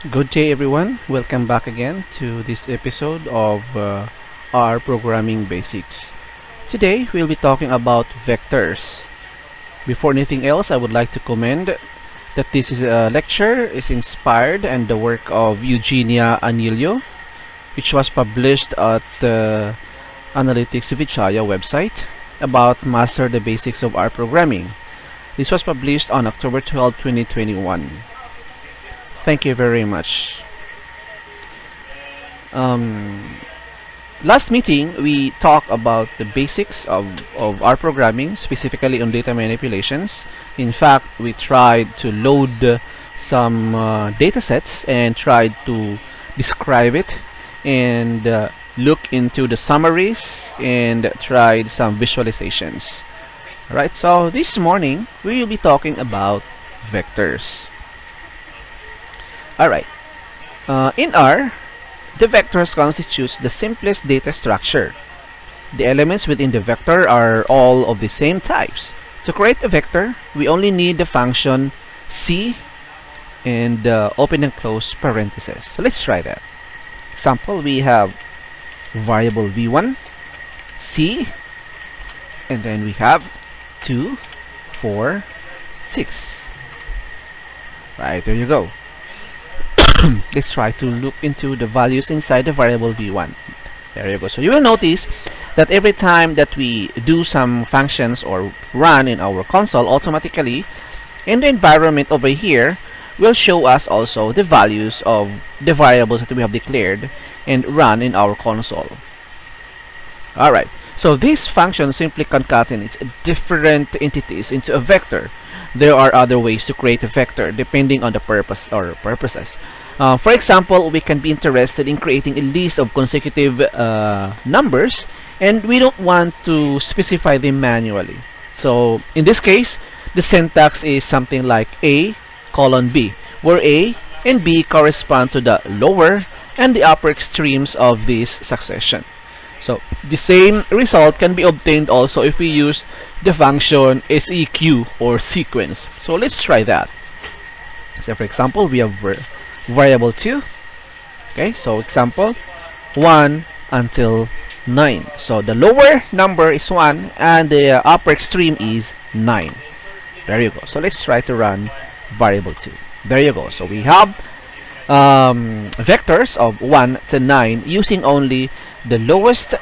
Good day, everyone. Welcome back again to this episode of our programming basics. Today, we'll be talking about vectors. Before anything else, I would like to commend that this is a lecture is inspired and the work of Eugenia Anilio, which was published at the Analytics Vichaya website about Master the Basics of R Programming. This was published on October 12, 2021. Thank you very much. Um, Last meeting, we talked about the basics of R programming, specifically on data manipulations. In fact, we tried to load some data sets and tried to describe it and look into the summaries and tried some visualizations. Alright, so this morning, we will be talking about vectors. Alright, in R, the vectors constitutes the simplest data structure. The elements within the vector are all of the same types. To create a vector, we only need the function C and open and close parentheses. So let's try that. Example, we have variable v1, C, and then we have 2, 4, 6. Right, there you go. Let's try to look into the values inside the variable v1. There you go. So you will notice that every time that we do some functions or run in our console, automatically in the environment over here will show us also the values of the variables that we have declared and run in our console. Alright, so this function simply concatenates different entities into a vector. There are other ways to create a vector depending on the purpose or purposes. For example, we can be interested in creating a list of consecutive numbers, and we don't want to specify them manually. So in this case, the syntax is something like A colon B, where A and B correspond to the lower and the upper extremes of this succession. So the same result can be obtained also if we use the function seq or sequence. So let's try that. So for example, we have variable 2. Okay, so example 1 until 9. So the lower number is 1 and the upper extreme is 9. There you go. So let's try to run variable 2. There you go. So we have vectors of 1 to 9 using only the lowest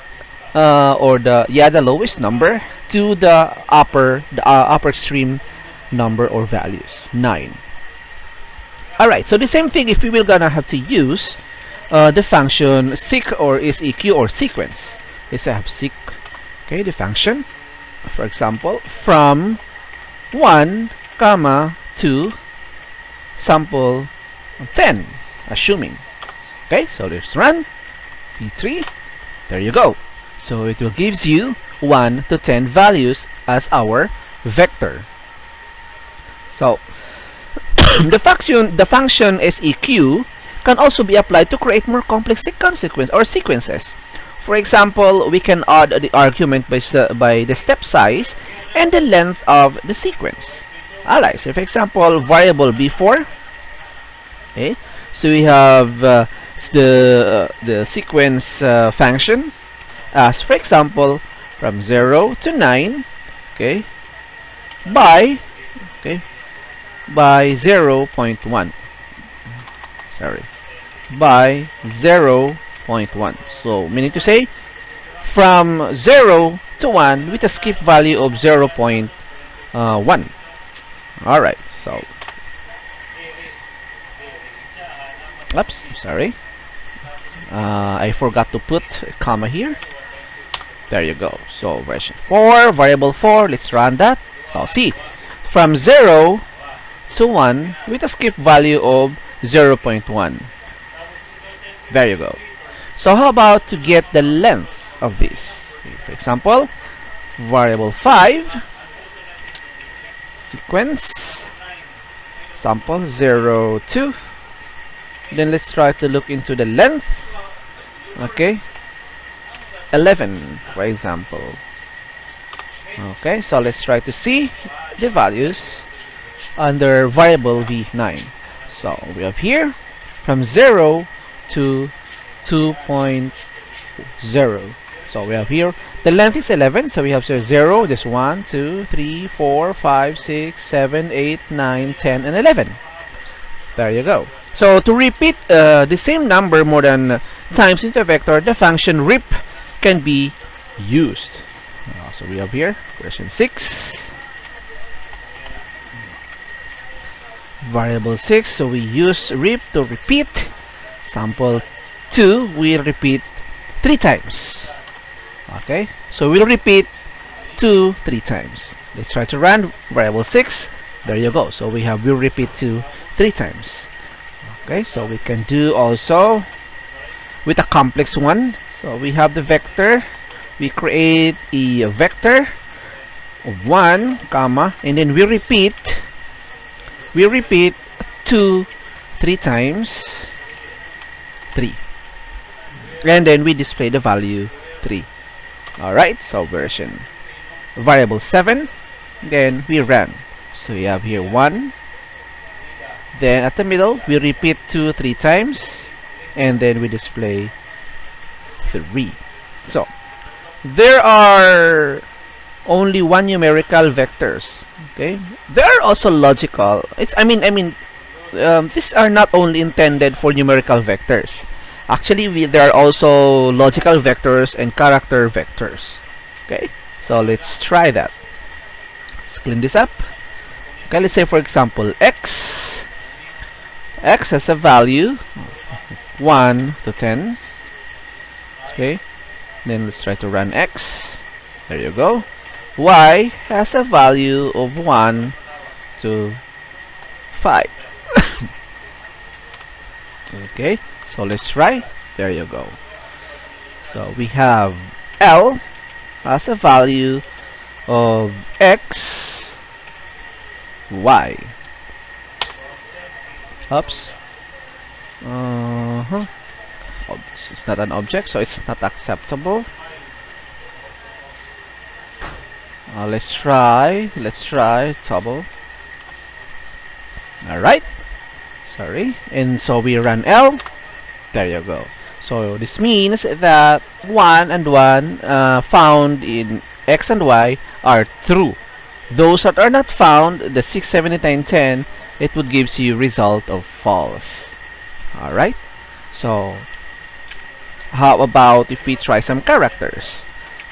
the lowest number to the upper extreme number or values 9. Alright, so the same thing if we will gonna have to use the function seq or seq or sequence. Let's say I have seq, okay, the function, for example, from 1 comma to sample 10, assuming. Okay, so let's run p3. There you go. So it will gives you 1 to 10 values as our vector. So the function seq can also be applied to create more complex sequences. For example, we can add the argument by the step size and the length of the sequence. Alright, so for example, variable b4. Okay, so we have the sequence function as, for example, from 0 to 9. Okay, by 0.1, sorry, by 0.1. So meaning to say from 0 to 1 with a skip value of 0.1. Alright, so oops, sorry, I forgot to put a comma here. There you go. So version 4, variable 4, let's run that. So see, from 0 to 1 with a skip value of 0.1. There you go. So how about to get the length of this? For example, variable 5, sequence, sample 0, 2. Then let's try to look into the length. Okay, 11, for example. Okay, so let's try to see the values under variable v9. So we have here from 0 to 2.0. So we have here the length is 11, so we have 0, this 1, 2, 3, 4, 5, 6, 7, 8, 9, 10, and 11. There you go. So to repeat the same number more than times into a vector, the function rep can be used. So we have here version 6, variable 6. So we use rep to repeat. Sample 2, we repeat 3 times. Okay, so we'll repeat 2 3 times. Let's try to run variable 6. There you go. So we have we'll repeat 2 3 times. Okay, so we can do also with a complex one. So we have the vector. We create a vector of 1 comma, and then we repeat 2 3 times 3, and then we display the value 3. Alright, so version variable 7, then we run. So we have here 1, then at the middle we repeat 2 3 times, and then we display 3. So there are only one numerical vectors. Okay, there are also logical. These are not only intended for numerical vectors. Actually, there are also logical vectors and character vectors. Okay, so let's try that. Let's clean this up. Okay, let's say for example x has a value 1 to 10. Okay, then let's try to run x. There you go. Y has a value of 1 to 5. Okay, so let's try. There you go. So we have L has a value of x, y. Oops. It's not an object, so it's not acceptable. Let's try double. Alright, sorry. And so we run L. There you go. So this means that 1 and 1 found in x and y are true. Those that are not found, the 6, 7, 8, 9, 10, it would gives you result of false. Alright, so how about if we try some characters?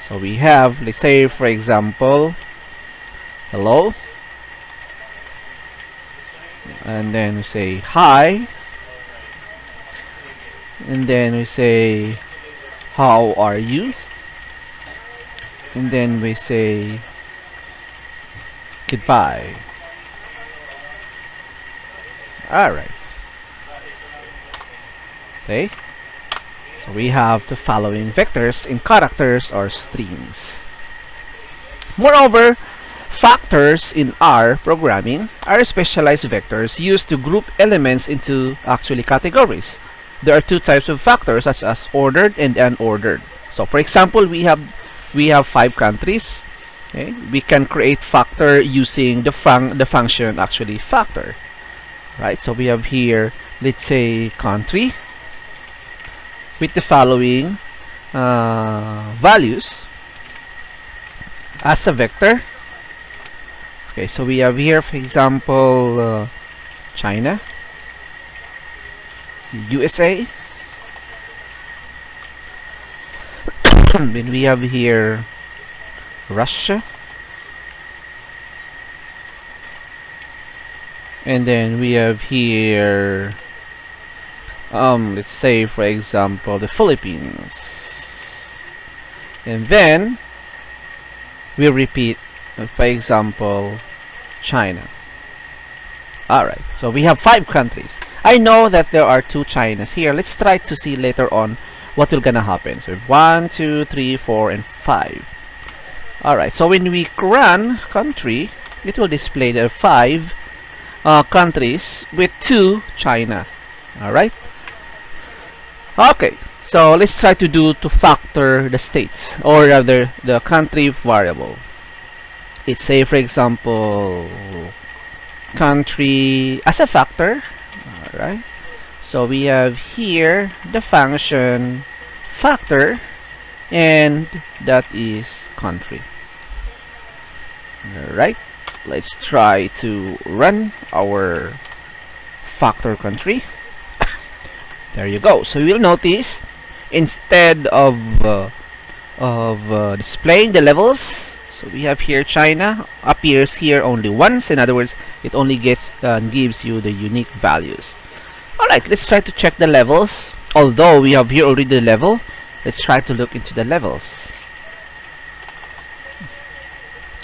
So we have, let's say for example, hello, and then we say hi, and then we say how are you, and then we say goodbye. Alright, see? So we have the following vectors in characters or strings. Moreover, factors in R programming are specialized vectors used to group elements into actually categories. There are two types of factors, such as ordered and unordered. So for example, we have 5 countries. Okay? We can create factor using the function actually factor. Right? So we have here, let's say country, with the following values as a vector. Okay, so we have here, for example, China, USA, then we have here Russia, and then we have here let's say for example the Philippines, and then we repeat for example China. Alright, so we have 5 countries. I know that there are 2 Chinas here. Let's try to see later on what will gonna happen. So 1, 2, 3, 4, and 5. Alright, so when we run country, it will display the 5 countries with 2 China. Alright, okay, so let's try to factor the states, or rather the country variable. Let's say for example country as a factor. Alright, So we have here the function factor, and that is country. Alright, let's try to run our factor country. There you go. So you'll notice, instead of displaying the levels, so we have here China appears here only once. In other words, it only gives you the unique values. Alright, let's try to check the levels. Although we have here already the level, let's try to look into the levels.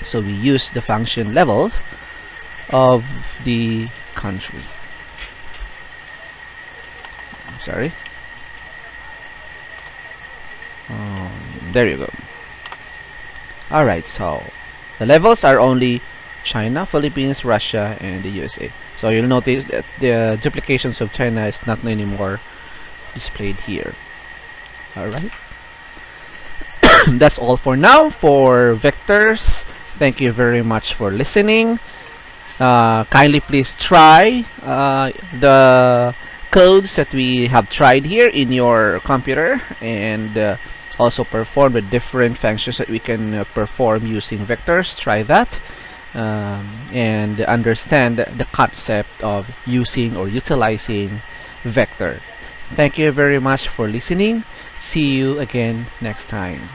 So we use the function levels of the country. Sorry. There you go. Alright, so the levels are only China, Philippines, Russia, and the USA. So you'll notice that the duplications of China is not anymore displayed here. Alright. That's all for now for vectors. Thank you very much for listening. Kindly please try the codes that we have tried here in your computer, and also perform the different functions that we can perform using vectors. Try that and understand the concept of using or utilizing vector. Thank you very much for listening. See you again next time.